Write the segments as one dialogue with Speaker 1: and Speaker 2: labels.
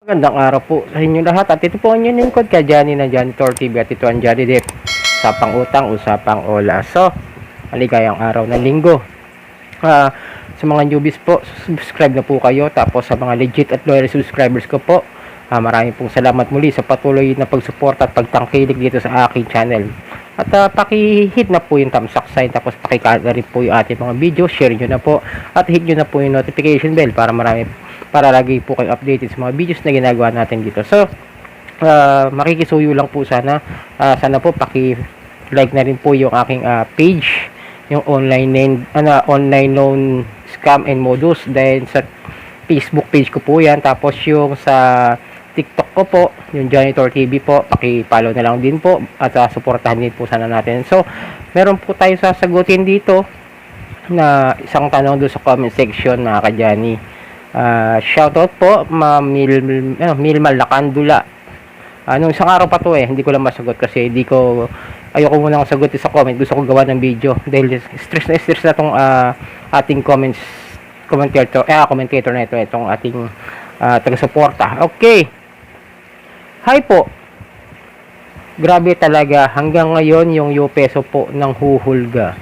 Speaker 1: Magandang araw po sa inyo lahat at ito po ang inyong lingkod ka Johnny na Janitor TV at ito ang Johnny Depp. Usapang utang, usapang ola. So, maligayang araw ng linggo. Sa mga newbies po, subscribe na po kayo. Tapos sa mga legit at loyal subscribers ko po, maraming pong salamat muli sa patuloy na pagsuporta at pagtangkilik dito sa aking channel. At paki-hit na po yung thumbs up sign, tapos pakikala rin po yung ating mga video, share nyo na po at hit nyo na po yung notification bell para lagi po kayo updated sa mga videos na ginagawa natin dito. So, makikisuyo lang po sana. Sana po paki-like na rin po yung aking page, yung online loan scam and modus. Dahil sa Facebook page ko po yan. Tapos yung sa TikTok ko po, yung Janitor TV po, paki-follow na lang din po at suportahan din po sana natin. So, meron po tayo sasagutin dito na isang tanong doon sa comment section na ka-Jani. Shoutout po Ma'am Milma Lakandula. Nung isang araw pa to hindi ko lang masagot kasi ayoko muna sagutin sa comment. Gusto ko gawa ng video dahil stress na tong ating commentator na ito, itong ating taga-suporta. Okay. Hi po. Grabe talaga hanggang ngayon yung peso po ng huhulga.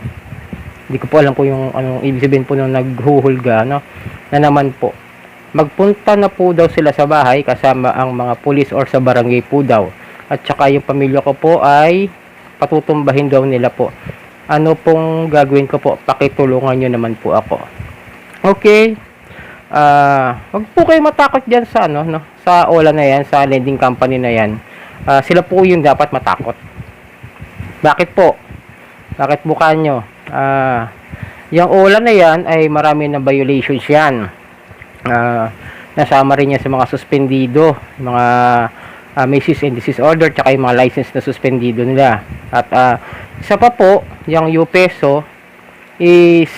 Speaker 1: Hindi ko po alam po yung anong ibig sabihin po ng naghuhulga, no? Na naman po, magpunta na po daw sila sa bahay kasama ang mga pulis or sa barangay po daw. At saka yung pamilya ko po ay patutumbahin daw nila po. Ano pong gagawin ko po? Pakitulungan nyo naman po ako. Okay. Wag po kayo matakot dyan sa sa OLA na yan, sa lending company na yan. Sila po yung dapat matakot. Bakit po? Bakit buka nyo? Yung OLA na yan ay marami na violations yan. Nasama rin yan sa mga suspendido, mga may cease and desist order, tsaka yung mga license na suspendido nila. At isa pa po, yung UPeso is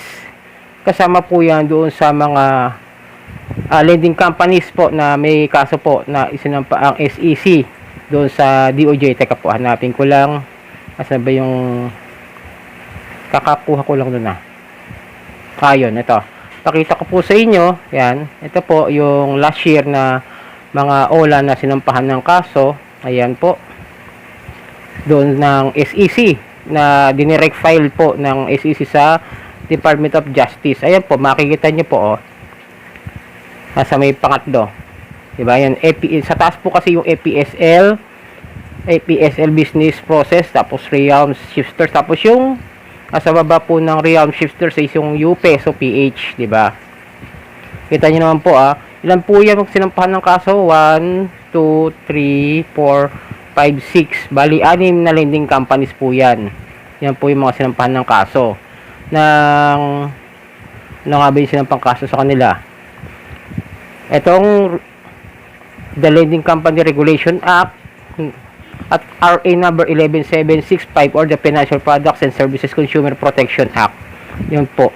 Speaker 1: kasama po yan doon sa mga lending companies po na may kaso po na isinampa ang SEC doon sa DOJ. Teka po, hanapin ko lang. Asan ba yung kakakuha ko lang doon ayun, ito. Pakita ko po sa inyo, yan. Ito po yung last year na mga OLA na sinampahan ng kaso. Ayan po. Doon ng SEC na dinirect file po ng SEC sa Department of Justice. Ayan po, makikita nyo po nasa may pangatlo. Diba? Yan, sa taas po kasi yung APSL business process, tapos realm shifters, tapos yung sa baba po ng realm shifters is yung UPeso PH, di ba? Kita niyo naman po ilan po yan kung sinampahan ng kaso? 1, 2, 3, 4, 5, 6. Bali, 6 na lending companies po yan. Yan po yung mga sinampahan ng kaso. Ano nga ba yung sinampang kaso sa kanila? Etong the Lending Company Regulation Act at RA number 11765 or the Financial Products and Services Consumer Protection Act. Yun po.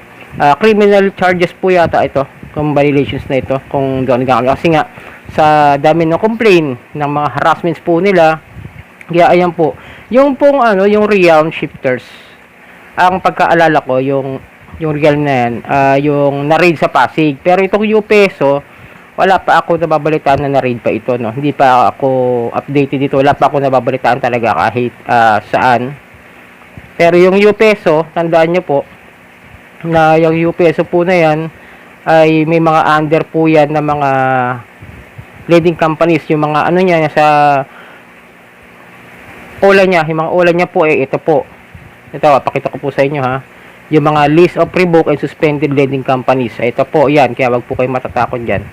Speaker 1: Criminal charges po yata ito, kung violations na ito, kung doon kasi nga sa dami ng complaint ng mga harassments po nila. Kaya ayan po, yung pong yung realm shifters, ang pagkaalala ko yung realm na yan, yung na-raid sa Pasig. Pero itong UPeso, wala pa ako nababalitaan na na-raid pa ito, no? Hindi pa ako updated dito. Wala pa ako nababalitaan talaga kahit saan. Pero yung UPeso, tandaan nyo po, na yung UPeso po na yan, ay may mga under po yan na mga lending companies. Yung mga niya, sa OLA niya, yung mga OLA niya po, ito po. Ito, pakita ko po sa inyo, yung mga list of revoked and suspended lending companies. Ito po, yan. Kaya wag po kayo matatakot dyan.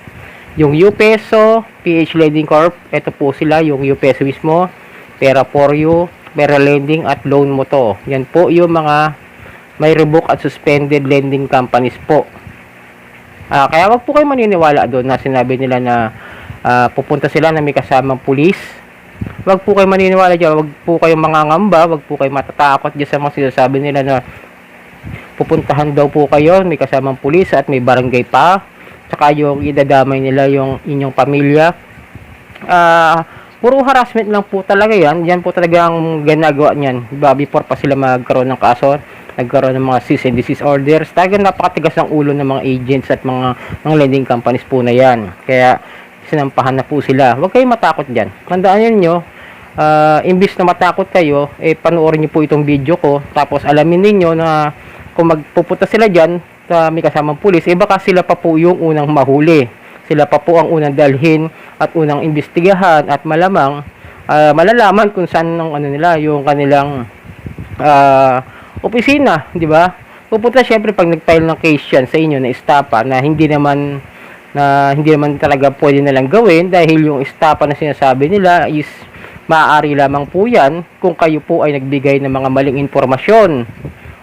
Speaker 1: Yung UPeso, PH Lending Corp, ito po sila, yung UPeso mismo, Pera for You, Pera Lending at Loan Mo To. Yan po yung mga may revoke at suspended lending companies po. Kaya wag po kayo maniniwala doon na sinabi nila na pupunta sila na may kasamang pulis. Wag po kayo maniniwala dyan, wag po kayo mangangamba, wag po kayo matatakot dyan sa mga sinasabi nila na pupuntahan daw po kayo, may kasamang pulis at may barangay pa. Saka yung idadamay nila yung inyong pamilya. Puro harassment lang po talaga yan. Yan po talaga ang ginagawa niyan. Diba, before pa sila magkaroon ng kaso, nagkaroon ng mga cease and desist orders. Talagang napakatigas ng ulo ng mga agents at mga lending companies po na yan. Kaya sinampahan na po sila. Huwag kayong matakot dyan. Tandaan nyo, imbis na matakot kayo, panoorin nyo po itong video ko, tapos alamin ninyo na kung magpupunta sila dyan, may kasamang pulis, baka sila pa po yung unang mahuli. Sila pa po ang unang dalhin at unang imbestigahan at malamang malalaman kung saan yung kanilang opisina, di ba? Pupunta syempre pag nag-file ng case yan sa inyo na estapa na hindi naman talaga pwede nalang gawin dahil yung estapa na sinasabi nila is maaari lamang po yan kung kayo po ay nagbigay ng mga maling informasyon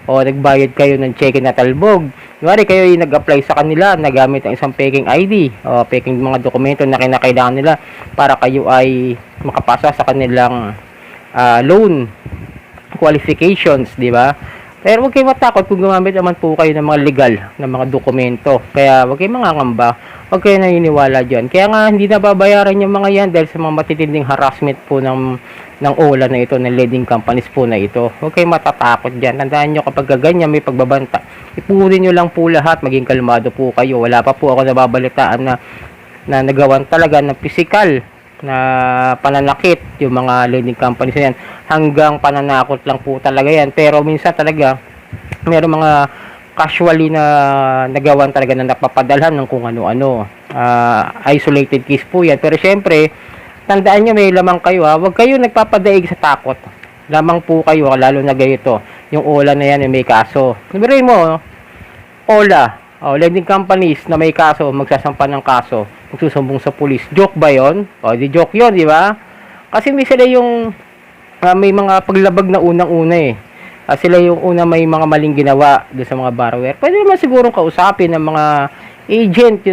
Speaker 1: o nagbayad kayo ng cheque na talbog. Kunwari kayo ay nag-apply sa kanila na gamit ang isang peking ID o peking mga dokumento na kinakailangan nila para kayo ay makapasa sa kanilang loan qualifications, di ba? Pero huwag kayong matakot kung gumamit naman po kayo ng mga legal na mga dokumento. Kaya huwag kayong mangangamba, huwag kayong naniniwala dyan. Kaya nga hindi nababayaran yung mga yan dahil sa mga matitinding harassment po ng OLA na ito, ng lending companies po na ito. Huwag kayong matatakot dyan. Tandaan nyo kapag ganyan may pagbabanta, ipunin nyo lang po lahat, maging kalmado po kayo. Wala pa po ako nababalitaan na nagawan talaga ng physical na pananakit yung mga lending companies na yan. Hanggang pananakot lang po talaga yan. Pero minsan talaga meron mga casually na nagawan talaga na napapadalhan ng kung ano-ano. Isolated case po yan. Pero syempre, tandaan nyo may lamang kayo ha. Huwag kayo nagpapadaig sa takot. Lamang po kayo, lalo na ganito. Yung OLA na yan may kaso. Sabihin mo, OLA, lending companies na may kaso, magsasampa ng kaso, magsusumbong sa pulis. Joke ba yon? Di joke yon, di ba? Kasi may sila yung may mga paglabag na unang-una sila yung una may mga maling ginawa doon sa mga borrower. Pwede naman siguro kausapin ng mga agent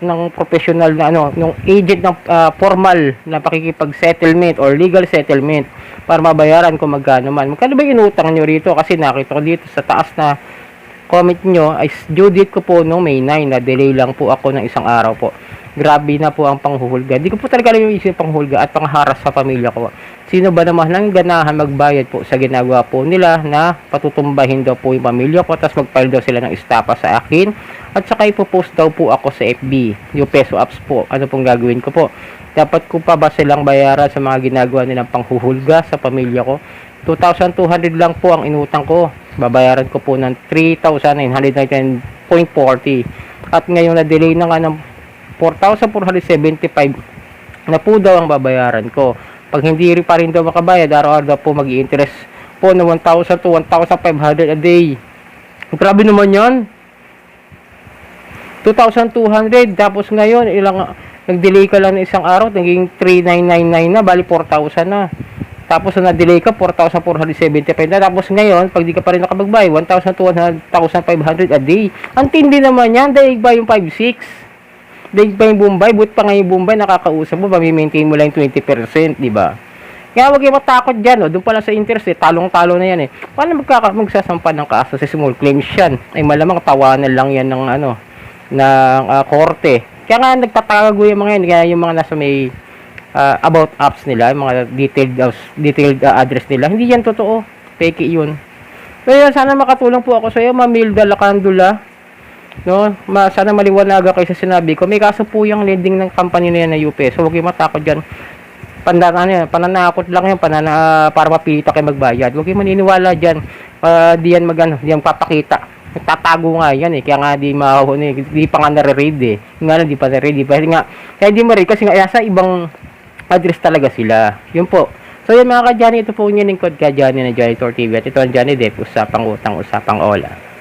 Speaker 1: ng professional na ng agent ng formal na pakikipag-settlement or legal settlement para mabayaran kung magkano man. Magkano ba inutang nyo rito? Kasi nakita ko dito sa taas na comment nyo ay due date ko po noong May 9 na delay lang po ako ng isang araw po. Grabe na po ang panghuhulga. Di ko po talaga alam yung isip panghuhulga at pangharas sa pamilya ko. Sino ba naman nang ganahan magbayad po sa ginagawa po nila na patutumbahin daw po yung pamilya ko tapos mag-file daw sila ng estapa sa akin at saka ipopost daw po ako sa FB yung peso apps po. Ano pong gagawin ko po? Dapat ko pa ba silang bayaran sa mga ginagawa nilang panghuhulga sa pamilya ko? 2,200 lang po ang inutang ko. Babayaran ko po ng 3,919.40 at ngayon na delay na nga ng 4,475 na po daw ang babayaran ko. Pag hindi pa rin daw makabayad, araw-araw daw po mag-i-interest po na 1,000 to 1,500 a day. Grabe naman yan. 2,200 tapos ngayon nag-delay ka lang ng isang araw, naging 3,999 na, bali 4,000 na. Tapos na-delay ka 4,475 na. Tapos ngayon, pag di ka pa rin nakabagbay, 1,000 to 1,500 a day. Ang tindi naman yan, daig ba yung 5,600? Daig pa yung Bombay, but pa nga yung Bombay, nakakausap mo, pami-maintain mo lang yung 20%, di ba? Kaya huwag kayo matakot dyan, doon pala sa interest, talong-talo na yan Paano magsasampa ng kaso sa small claims yan? Ay malamang tawanan lang yan ng korte. Kaya nga nagtatago yung mga yan, kaya yung mga nasa may about apps nila, yung mga detailed address nila, hindi yan totoo, fake yun. Kaya sana makatulong po ako sa iyo, Mamilda Lacandula. Sana maliwanaga kayo sa sinabi ko. May kaso po yung lending ng company na yan na UP. So huwag kayo matakot dyan. Pananakot lang yan para mapilita kayo magbayad. Huwag kayo maniniwala dyan. Di yan papakita. Tatago nga yan Kaya nga di pa nga nare-read Di pa nare-read. Kaya di ma-read kasi nga sa ibang address talaga sila. Yun po. So yun mga ka-Johnny, ito po yung lingkod ka-Johnny na Johnny Tour TV. At ito ang Johnny Depp, usapang utang, usapang OLA.